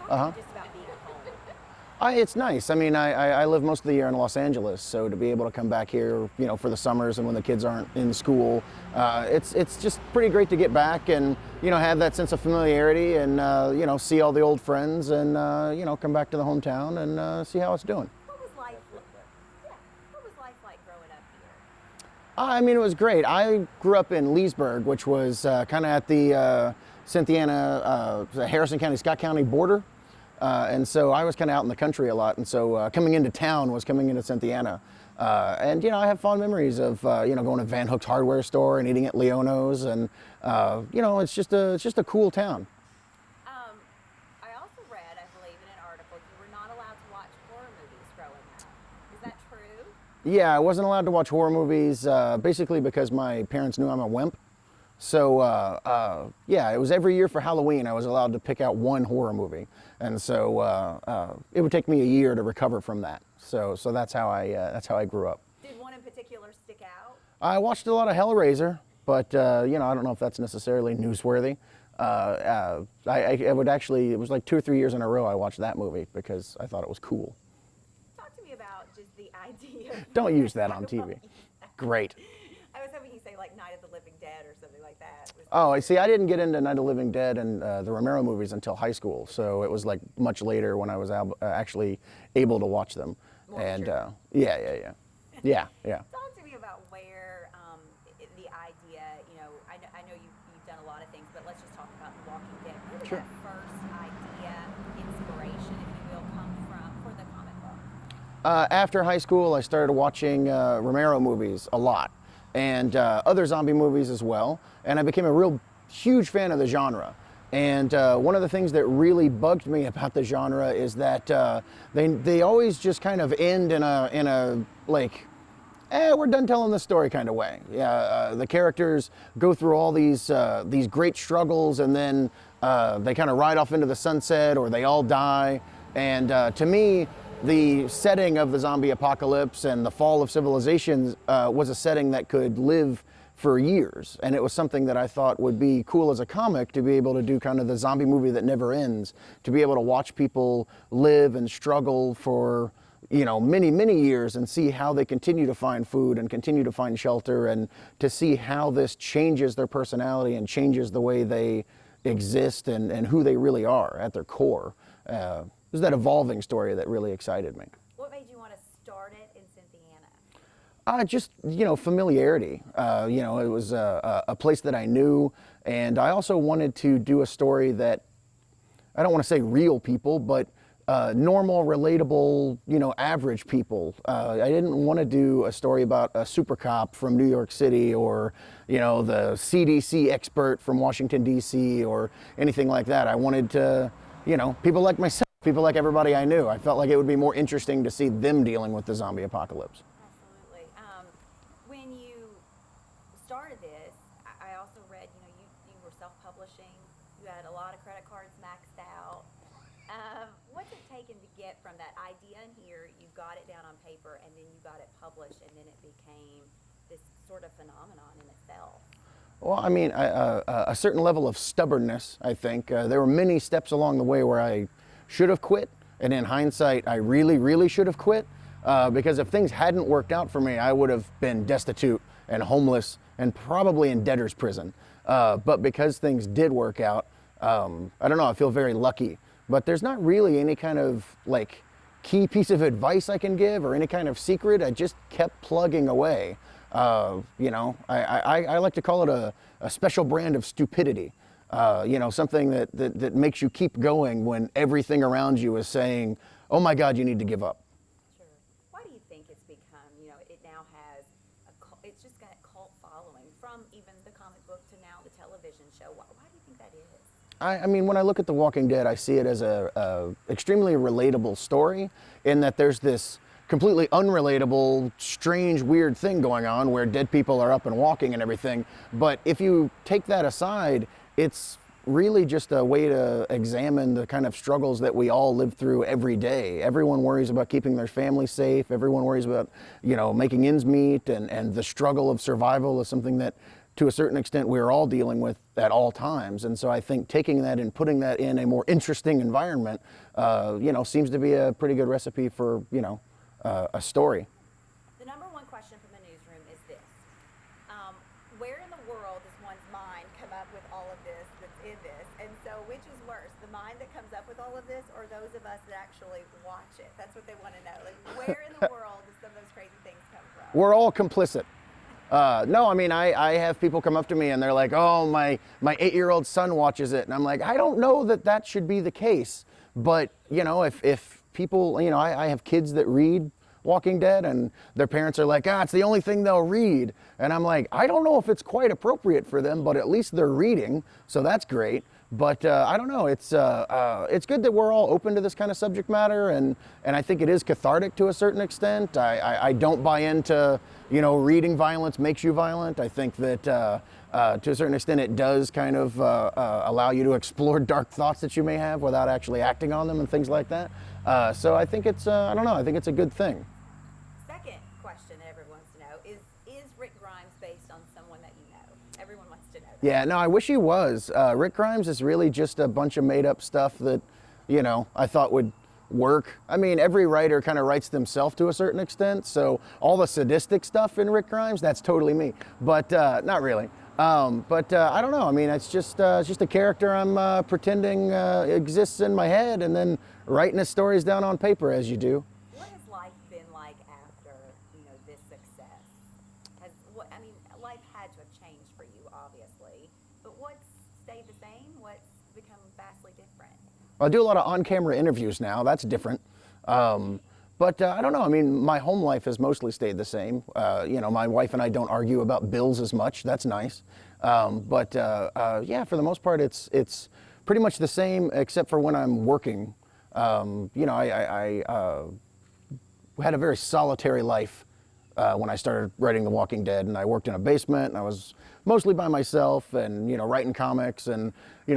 just about being home? It's nice. I mean, I live most of the year in Los Angeles, so to be able to come back here, for the summers and when the kids aren't in school, it's just pretty great to get back and, have that sense of familiarity and, see all the old friends and, come back to the hometown and see how it's doing. What was life? Yeah. What was life like growing up here? I mean, it was great. I grew up in Leesburg, which was kind of at the Harrison County, Scott County border. And so I was kind of out in the country a lot. And so coming into town was coming into Cynthiana. And, I have fond memories of, going to Van Hook's hardware store and eating at Leono's. And, it's just a cool town. I also read, I believe, in an article, you were not allowed to watch horror movies growing up. Is that true? Yeah, I wasn't allowed to watch horror movies, basically because my parents knew I'm a wimp. So, it was every year for Halloween I was allowed to pick out one horror movie. And so it would take me a year to recover from that. So that's how I grew up. Did one in particular stick out? I watched a lot of Hellraiser, but, I don't know if that's necessarily newsworthy. I would actually, it was like 2 or 3 years in a row I watched that movie because I thought it was cool. Talk to me about just the idea. Don't use that on TV. Great. I was hoping you'd say like Night of the Living Dead or something like that. Oh, I see. I didn't get into Night of the Living Dead and the Romero movies until high school, so it was like much later when I was actually able to watch them. More and mature. yeah. Talk to me about where the idea. I know you've done a lot of things, but let's just talk about The Walking Dead. Where did Sure. that first idea, inspiration, if you will, come from for the comic book? After high school, I started watching Romero movies a lot, and other zombie movies as well, and I became a real huge fan of the genre. And one of the things that really bugged me about the genre is that they always just kind of end in a like, we're done telling the story kind of way. The characters go through all these great struggles, and then they kind of ride off into the sunset, or they all die. And to me, the setting of the zombie apocalypse and the fall of civilizations was a setting that could live for years. And it was something that I thought would be cool as a comic, to be able to do kind of the zombie movie that never ends, to be able to watch people live and struggle for, many, many years and see how they continue to find food and continue to find shelter, and to see how this changes their personality and changes the way they exist and who they really are at their core. It was that evolving story that really excited me. What made you want to start it in Cynthiana? Just, familiarity. It was a place that I knew, and I also wanted to do a story that, I don't want to say real people, but normal, relatable, average people. I didn't want to do a story about a super cop from New York City, or, the CDC expert from Washington, D.C., or anything like that. I wanted to, people like myself, people like everybody I knew. I felt like it would be more interesting to see them dealing with the zombie apocalypse. Absolutely. When you started this, I also read, you were self-publishing. You had a lot of credit cards maxed out. What's it taken to get from that idea in here, you got it down on paper, and then you got it published, and then it became this sort of phenomenon in itself? Well, I mean, a certain level of stubbornness, I think. There were many steps along the way where I should have quit, and in hindsight, I really, really should have quit, because if things hadn't worked out for me, I would have been destitute and homeless and probably in debtor's prison. But because things did work out, I don't know, I feel very lucky. But there's not really any kind of like key piece of advice I can give, or any kind of secret. I just kept plugging away. I like to call it a special brand of stupidity. Something that makes you keep going when everything around you is saying, oh my God, you need to give up. Sure. Why do you think it's become, it now has, it's just got a cult following, from even the comic book to now the television show? Why do you think that is? I mean, when I look at The Walking Dead, I see it as a extremely relatable story, in that there's this completely unrelatable, strange, weird thing going on where dead people are up and walking and everything. But if you take that aside, it's really just a way to examine the kind of struggles that we all live through every day. Everyone worries about keeping their family safe. Everyone worries about, making ends meet, and the struggle of survival is something that to a certain extent, we're all dealing with at all times. And so I think taking that and putting that in a more interesting environment, seems to be a pretty good recipe for, a story. The number one question from the newsroom is this. Where in the world does one's mind come up with all of this that's in this? And so which is worse, the mind that comes up with all of this or those of us that actually watch it? That's what they want to know. Like, where in the world do some of those crazy things come from? We're all complicit. No, I mean, I have people come up to me and they're like, oh, my 8-year-old son watches it. And I'm like, I don't know that should be the case. But, if people, I have kids that read Walking Dead and their parents are like, it's the only thing they'll read. And I'm like, I don't know if it's quite appropriate for them, but at least they're reading. So that's great. But I don't know. It's good that we're all open to this kind of subject matter, and I think it is cathartic to a certain extent. I don't buy into reading violence makes you violent. I think that to a certain extent it does kind of allow you to explore dark thoughts that you may have without actually acting on them and things like that. So I think it's I don't know. I think it's a good thing. Second question that everyone wants to know is Rick Grimes based on someone that you know? Everyone wants to know that. Yeah, no, I wish he was. Rick Grimes is really just a bunch of made-up stuff that, I thought would work. I mean, every writer kind of writes themselves to a certain extent, so all the sadistic stuff in Rick Grimes, that's totally me. But not really. I don't know. I mean, it's just a character I'm pretending exists in my head and then writing his stories down on paper as you do. What has life been like after, this success? Life had to have changed for you, obviously, but what's stayed the same? What's become vastly different? I do a lot of on-camera interviews now. That's different. I don't know. I mean, my home life has mostly stayed the same. My wife and I don't argue about bills as much. That's nice. For the most part, it's pretty much the same, except for when I'm working. I had a very solitary life when I started writing The Walking Dead, and I worked in a basement, and I was mostly by myself, and writing comics, and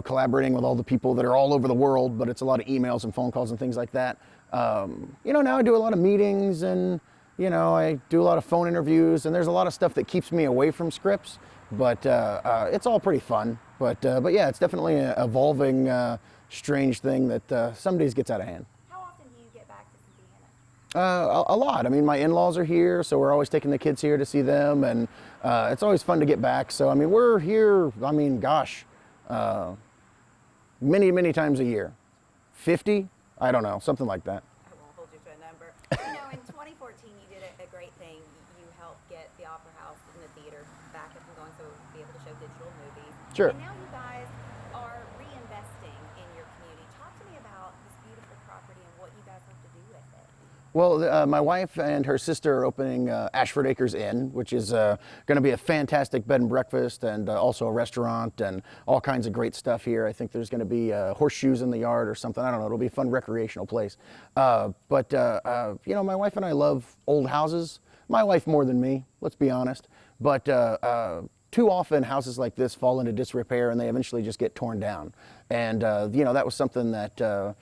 collaborating with all the people that are all over the world. But it's a lot of emails and phone calls and things like that. Now I do a lot of meetings, and I do a lot of phone interviews, and there's a lot of stuff that keeps me away from scripts. But it's all pretty fun. But yeah, it's definitely an evolving, strange thing that some days gets out of hand. How often do you get back to Indiana? A lot. I mean, my in-laws are here, so we're always taking the kids here to see them, and it's always fun to get back. So, I mean, we're here, many, many times a year. 50? I don't know, something like that. I won't hold you to a number. In 2014, you did a great thing. You helped get the Opera House in the theater back up and going so we'll be able to show digital movies. Sure. And now you guys are reinvesting in your community. Talk to me about this beautiful property and what you guys hope to do with it. Well, my wife and her sister are opening Ashford Acres Inn, which is going to be a fantastic bed and breakfast, and also a restaurant and all kinds of great stuff here. I think there's going to be horseshoes in the yard or something. I don't know. It'll be a fun recreational place. My wife and I love old houses. My wife more than me, let's be honest. But too often houses like this fall into disrepair and they eventually just get torn down. And, that was something that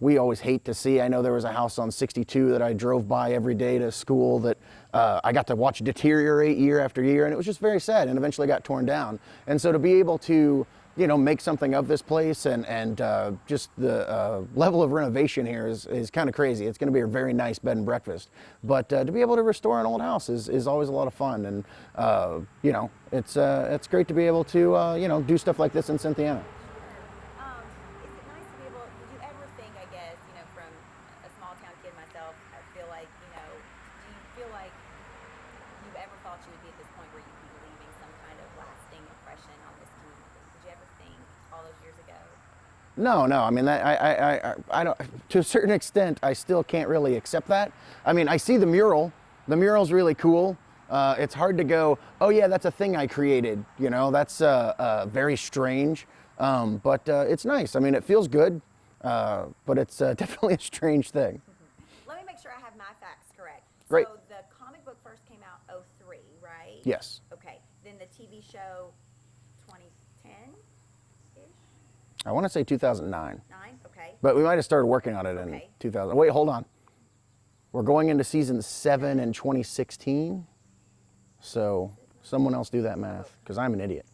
we always hate to see. I know there was a house on 62 that I drove by every day to school that I got to watch deteriorate year after year, and it was just very sad, and eventually got torn down. And so to be able to, make something of this place and just the level of renovation here is kind of crazy. It's going to be a very nice bed and breakfast. But to be able to restore an old house is always a lot of fun, and it's great to be able to do stuff like this in Cynthiana. No. I mean, I don't. To a certain extent, I still can't really accept that. I mean, I see the mural. The mural's really cool. It's hard to go, oh yeah, that's a thing I created. That's very strange. But it's nice. I mean, it feels good. But it's definitely a strange thing. Let me make sure I have my facts correct. Great. So the comic book first came out 2003, right? Yes. Okay. Then the TV show 2010-ish? I want to say 2009. Okay. But we might have started working on it in 2000. Wait, hold on. We're going into season 7 in 2016. So Someone else do that math, because I'm an idiot.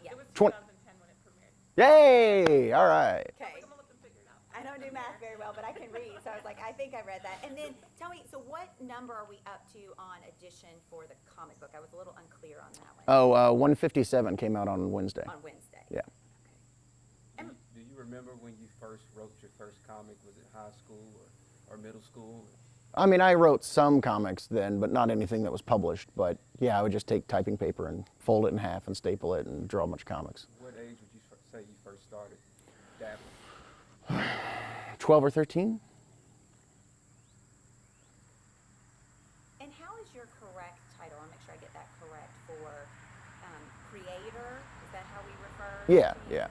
Yeah. It was 20 2010 when it premiered. Yay! All right. Okay. I'm gonna let them figure it out. I don't do math very well, but I can read. So I was like, I think I read that. And then tell me, so what number are we up to on edition for the comic book? I was a little unclear on that one. Oh, 157 came out on Wednesday. On Wednesday. Yeah. Okay. Do you remember when you first wrote your first comic? Was it high school or middle school? I mean, I wrote some comics then, but not anything that was published. But yeah, I would just take typing paper and fold it in half and staple it and draw a bunch of comics. What age would you say you first started dabbling? 12 or 13? And how is your correct title? I want to make sure I get that correct for creator. Is that how we refer? Yeah, to you? yeah.